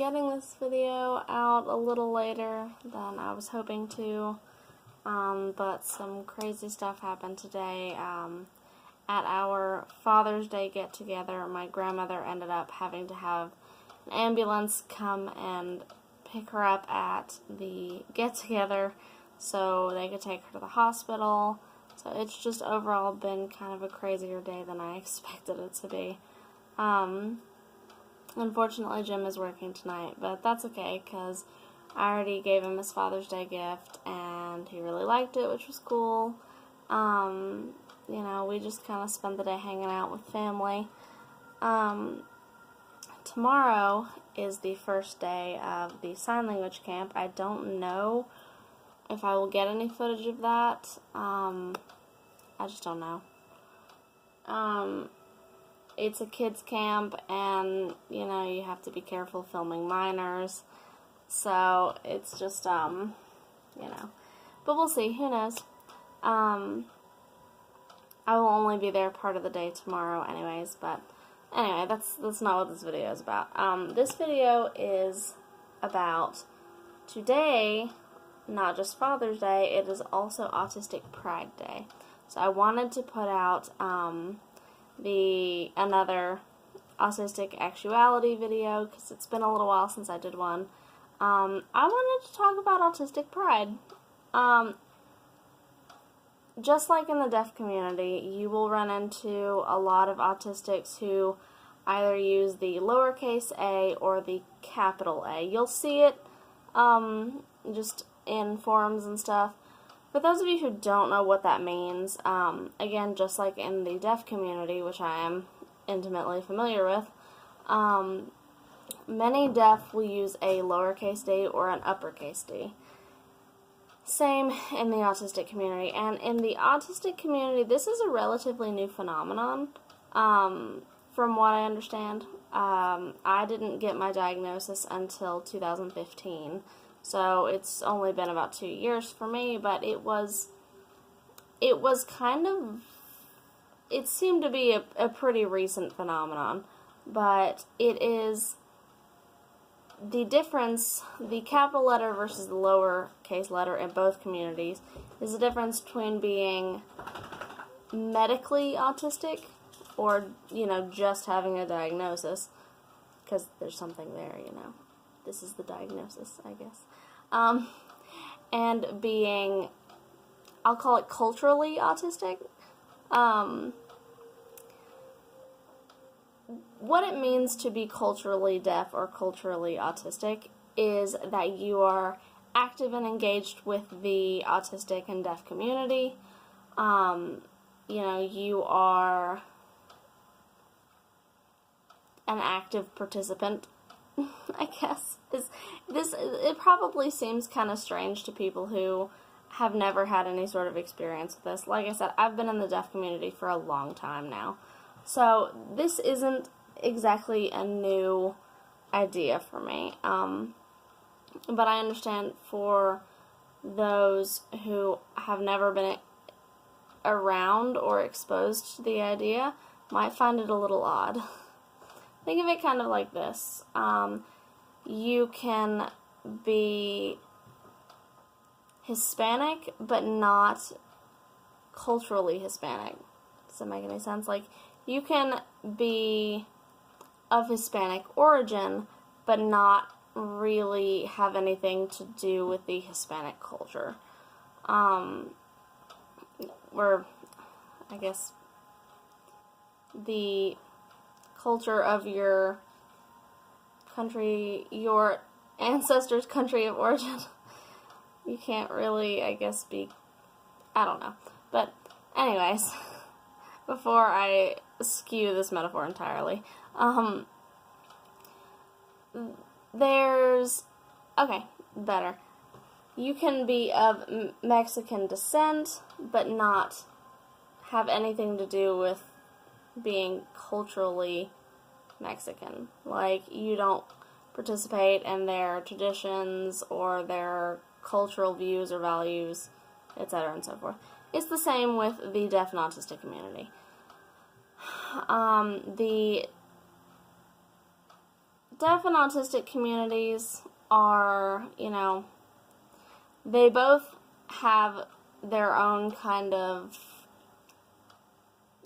getting this video out a little later than I was hoping to, but some crazy stuff happened today. At our Father's Day get-together, my grandmother ended up having to have an ambulance come and pick her up at the get-together so they could take her to the hospital. So it's just overall been kind of a crazier day than I expected it to be. Unfortunately, Jim is working tonight, but that's okay because I already gave him his Father's Day gift and he really liked it, which was cool. You know, we just kind of spent the day hanging out with family. Tomorrow is the first day of the sign language camp. I don't know if I will get any footage of that. I just don't know. It's a kids camp, and you know, you have to be careful filming minors, so it's just you know, but we'll see. Who knows? I will only be there part of the day tomorrow anyways, but anyway, that's not what this video is about. This video is about today, not just Father's Day, it is also Autistic Pride Day. So I wanted to put out another Autistic Actuality video because it's been a little while since I did one. I wanted to talk about Autistic Pride. Just like in the deaf community, you will run into a lot of autistics who either use the lowercase a or the capital A. You'll see it just in forums and stuff. For those of you who don't know what that means, again, just like in the deaf community, which I am intimately familiar with, many deaf will use a lowercase d or an uppercase d. Same in the autistic community. And in the autistic community, this is a relatively new phenomenon, from what I understand. I didn't get my diagnosis until 2015. So it's only been about 2 years for me, but it was kind of, it seemed to be a pretty recent phenomenon, but it is the difference, the capital letter versus the lowercase letter in both communities, is the difference between being medically autistic or, you know, just having a diagnosis, because there's something there, you know. This is the diagnosis, I guess. And being, I'll call it culturally autistic. What it means to be culturally deaf or culturally autistic is that you are active and engaged with the autistic and deaf community. You know, you are an active participant, I guess. It probably seems kind of strange to people who have never had any sort of experience with this. Like I said, I've been in the deaf community for a long time now. So this isn't exactly a new idea for me. But I understand for those who have never been around or exposed to the idea might find it a little odd. Think of it kind of like this. You can be Hispanic, but not culturally Hispanic. Does that make any sense? Like, you can be of Hispanic origin, but not really have anything to do with the Hispanic culture. Or, I guess, the culture of your country, your ancestors' country of origin. You can't really, I guess, be, I don't know. But anyways, before I skew this metaphor entirely, okay, better. You can be of Mexican descent, but not have anything to do with being culturally Mexican. Like, you don't participate in their traditions or their cultural views or values, etc. and so forth. It's the same with the deaf and autistic community. The deaf and autistic communities are, they both have their own kind of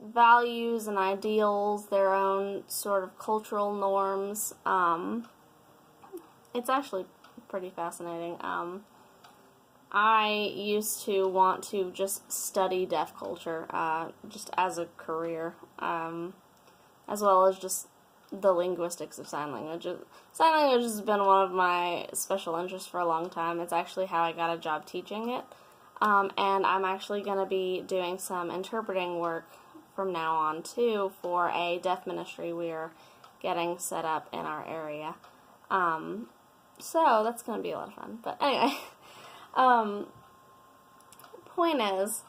values and ideals, their own sort of cultural norms. It's actually pretty fascinating. I used to want to just study deaf culture, just as a career, as well as just the linguistics of sign language. Sign language has been one of my special interests for a long time. It's actually how I got a job teaching it. And I'm actually going to be doing some interpreting work from now on, too, for a deaf ministry we're getting set up in our area. So that's going to be a lot of fun. But anyway, point is,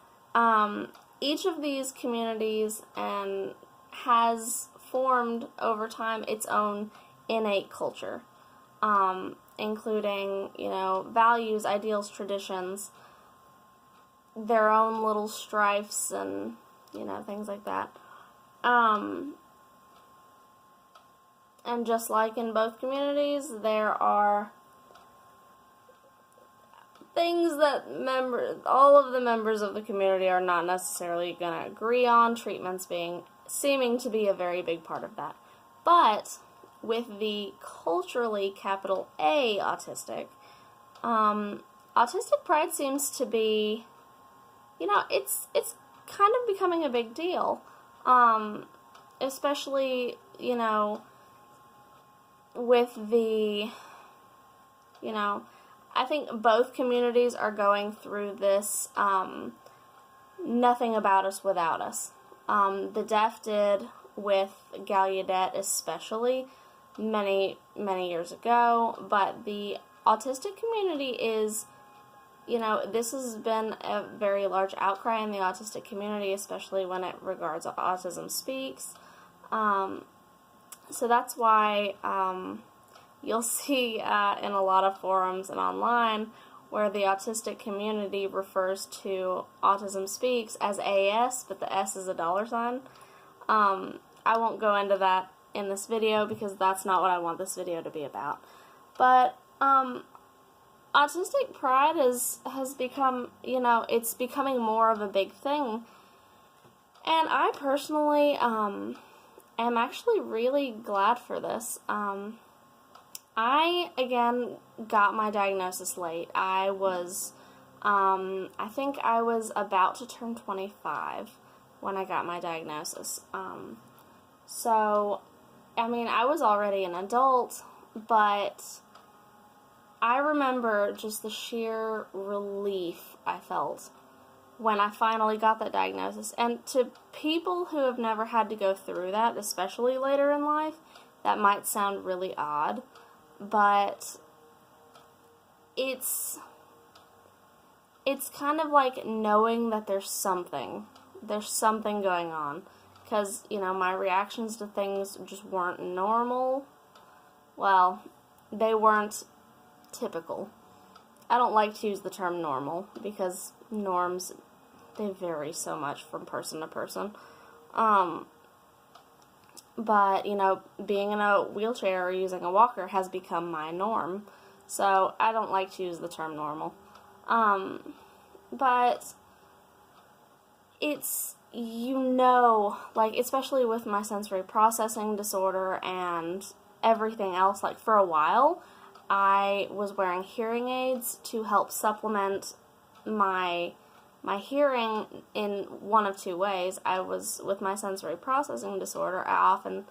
each of these communities has formed over time its own innate culture, including, values, ideals, traditions, their own little strifes and, things like that. And just like in both communities, there are things that all of the members of the community are not necessarily going to agree on, treatments seeming to be a very big part of that. But with the culturally, capital A, autistic, Autistic Pride seems to be, it's kind of becoming a big deal, especially, with the, I think both communities are going through this, nothing about us without us. The deaf did with Gallaudet especially many, many years ago, but the autistic community is, this has been a very large outcry in the autistic community, especially when it regards Autism Speaks. So that's why you'll see in a lot of forums and online where the autistic community refers to Autism Speaks as AS, but the S is a $sign. I won't go into that in this video because that's not what I want this video to be about. But Autistic Pride has become, it's becoming more of a big thing. And I personally am actually really glad for this. I, again, got my diagnosis late. I think I was about to turn 25 when I got my diagnosis. So, I mean, I was already an adult, but I remember just the sheer relief I felt when I finally got that diagnosis. And to people who have never had to go through that, especially later in life, that might sound really odd, but it's kind of like knowing that there's something going on, because, my reactions to things just weren't normal. Well, they weren't typical. I don't like to use the term normal, because norms, they vary so much from person to person. But, being in a wheelchair or using a walker has become my norm. So, I don't like to use the term normal. But it's, like, especially with my sensory processing disorder and everything else, like, for a while, I was wearing hearing aids to help supplement my hearing in one of two ways. With my sensory processing disorder, I often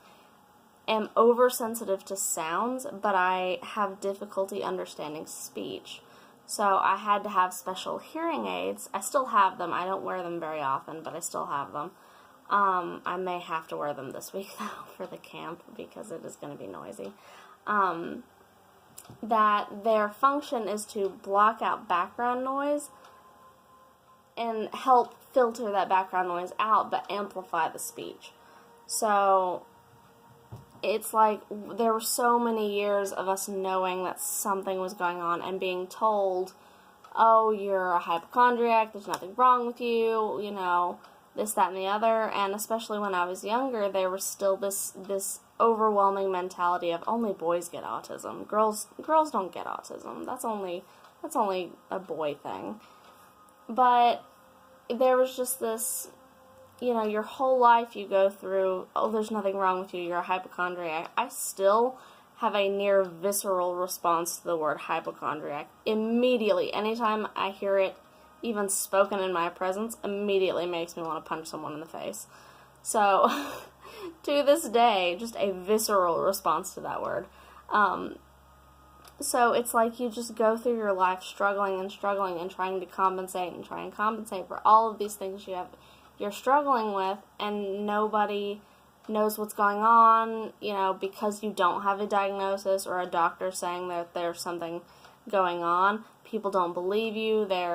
am oversensitive to sounds, but I have difficulty understanding speech. So I had to have special hearing aids. I still have them. I don't wear them very often, but I still have them. I may have to wear them this week, though, for the camp, because it is going to be noisy. That their function is to block out background noise and help filter that background noise out, but amplify the speech. So it's like there were so many years of us knowing that something was going on and being told, oh, you're a hypochondriac, there's nothing wrong with you, this, that, and the other. And especially when I was younger, there was still this overwhelming mentality of only boys get autism. Girls don't get autism. That's only a boy thing. But there was just this, your whole life you go through, oh, there's nothing wrong with you, you're a hypochondriac. I still have a near visceral response to the word hypochondriac. Immediately, anytime I hear it even spoken in my presence, immediately makes me want to punch someone in the face. So, to this day, just a visceral response to that word. So it's like you just go through your life struggling and trying to compensate and try and compensate for all of these things you're struggling with, and nobody knows what's going on, because you don't have a diagnosis or a doctor saying that there's something going on. People don't believe you. They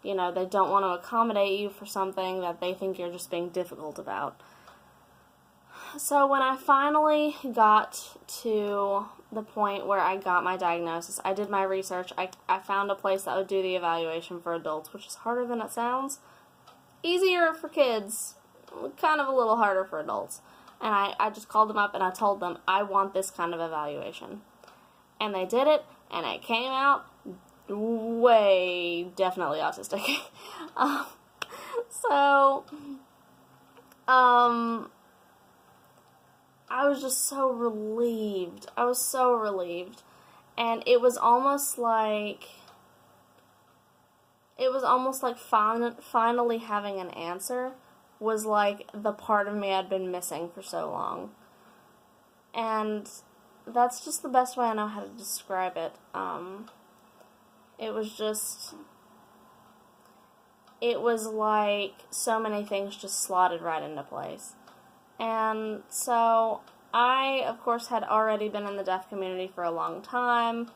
don't want to accommodate you for something that they think you're just being difficult about. So when I finally got to the point where I got my diagnosis, I did my research. I found a place that would do the evaluation for adults, which is harder than it sounds. Easier for kids, kind of a little harder for adults. And I just called them up and I told them, I want this kind of evaluation. And they did it, and it came out way definitely autistic. I was just so relieved. I was so relieved. And it was almost like finally having an answer was like the part of me I'd been missing for so long. And that's just the best way I know how to describe it. It was like so many things just slotted right into place. And so I, of course, had already been in the deaf community for a long time,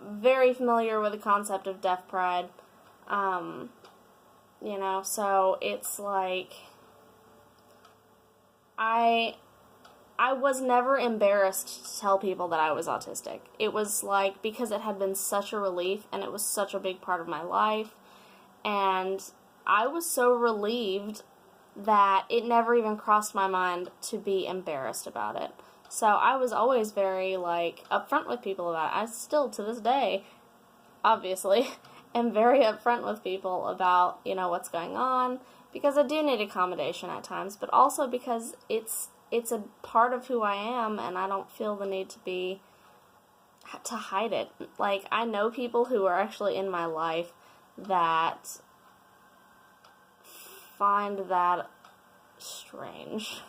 very familiar with the concept of deaf pride, so it's like I was never embarrassed to tell people that I was autistic. It was like, because it had been such a relief and it was such a big part of my life, and I was so relieved that it never even crossed my mind to be embarrassed about it. So I was always very, upfront with people about it. I still, to this day, obviously, am very upfront with people about, what's going on, because I do need accommodation at times, but also because it's a part of who I am, and I don't feel the need to hide it. Like, I know people who are actually in my life that find that strange.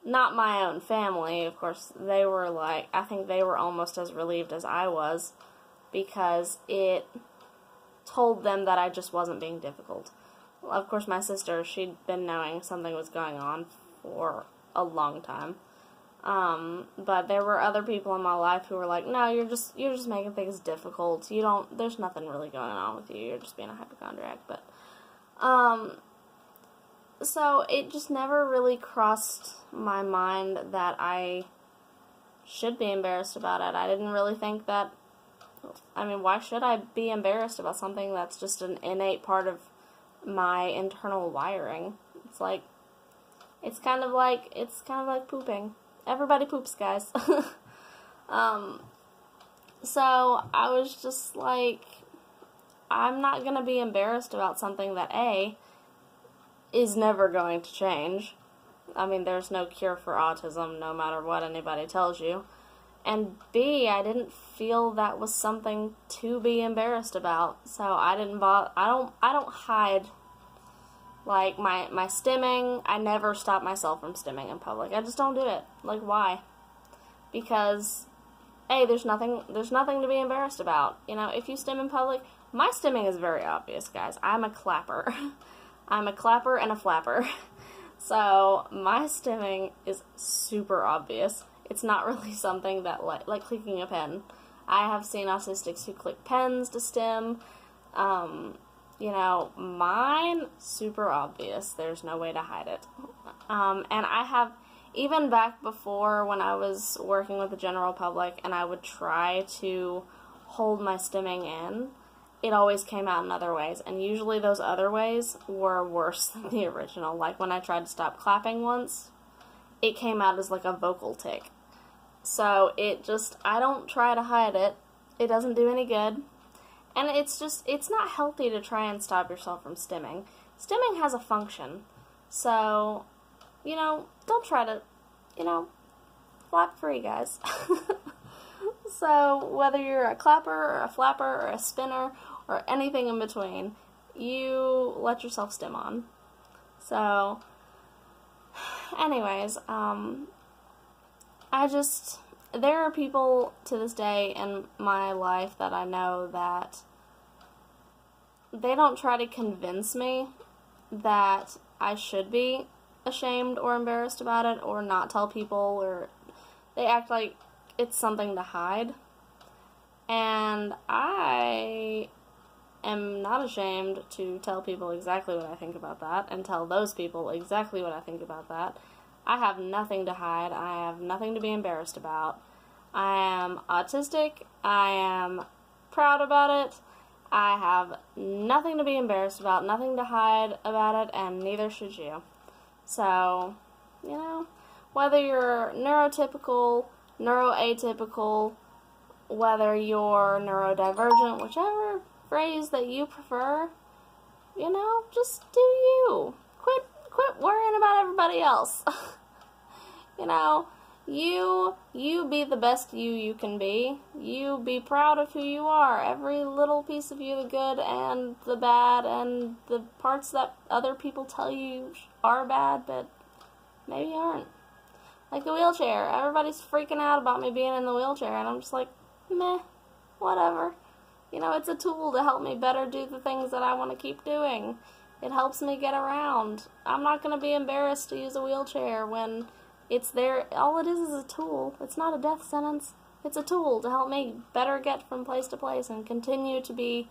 Not my own family, of course. I think they were almost as relieved as I was, because it told them that I just wasn't being difficult. Well, of course, my sister, she'd been knowing something was going on for a long time. But there were other people in my life who were like, no, you're just making things difficult. There's nothing really going on with you. You're just being a hypochondriac. But, so it just never really crossed my mind that I should be embarrassed about it. I didn't really think that, why should I be embarrassed about something that's just an innate part of my internal wiring? It's kind of like pooping. Everybody poops, guys. So I was just like, I'm not going to be embarrassed about something that, A, is never going to change. There's no cure for autism, no matter what anybody tells you. And B, I didn't feel that was something to be embarrassed about. So I don't hide, my stimming. I never stop myself from stimming in public. I just don't do it. Why? Because, A, there's nothing to be embarrassed about. If you stim in public, my stimming is very obvious, guys. I'm a clapper. I'm a clapper and a flapper. So my stimming is super obvious. It's not really something that, like clicking a pen. I have seen autistics who click pens to stim. Mine, super obvious. There's no way to hide it. And I have, even back before when I was working with the general public and I would try to hold my stimming in, it always came out in other ways, and usually those other ways were worse than the original. Like when I tried to stop clapping once, it came out as like a vocal tic. So I don't try to hide it. It doesn't do any good. And it's not healthy to try and stop yourself from stimming. Stimming has a function. So, don't try to, flap free, guys. So, whether you're a clapper or a flapper or a spinner or anything in between, you let yourself stim on. So, anyways, there are people to this day in my life that I know that they don't try to convince me that I should be ashamed or embarrassed about it or not tell people, or they act like it's something to hide. And I am not ashamed to tell people exactly what I think about that and tell those people exactly what I think about that. I have nothing to hide. I have nothing to be embarrassed about. I am autistic. I am proud about it. I have nothing to be embarrassed about, nothing to hide about it, and neither should you. So, whether you're neurotypical, neuroatypical, whether you're neurodivergent, whichever phrase that you prefer, just do you. Quit worrying about everybody else. You be the best you can be. You be proud of who you are. Every little piece of you, the good and the bad, and the parts that other people tell you are bad, but maybe aren't. Like the wheelchair. Everybody's freaking out about me being in the wheelchair, and I'm just like, meh, whatever. It's a tool to help me better do the things that I want to keep doing. It helps me get around. I'm not going to be embarrassed to use a wheelchair when it's there. All it is a tool. It's not a death sentence. It's a tool to help me better get from place to place and continue to be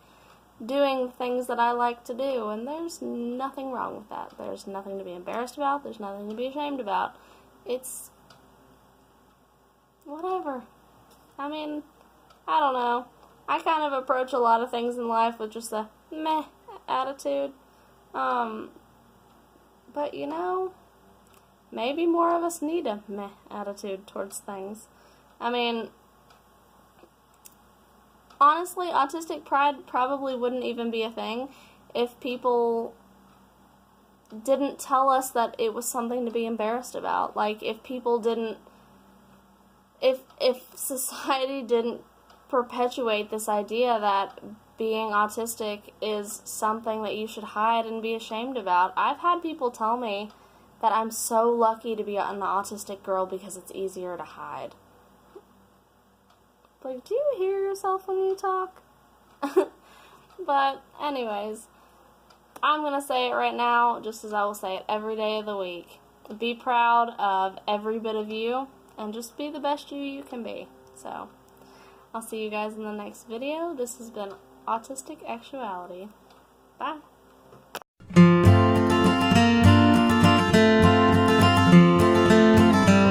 doing things that I like to do. And there's nothing wrong with that. There's nothing to be embarrassed about. There's nothing to be ashamed about. It's whatever. I mean, I don't know. I kind of approach a lot of things in life with just a meh attitude. But maybe more of us need a meh attitude towards things. I mean, honestly, Autistic Pride probably wouldn't even be a thing if people didn't tell us that it was something to be embarrassed about. Like, if people didn't, if society didn't perpetuate this idea that being autistic is something that you should hide and be ashamed about. I've had people tell me that I'm so lucky to be an autistic girl because it's easier to hide. Like, do you hear yourself when you talk? But anyways, I'm going to say it right now, just as I will say it every day of the week. Be proud of every bit of you, and just be the best you can be. So, I'll see you guys in the next video. This has been Autistic Actuality. Bye.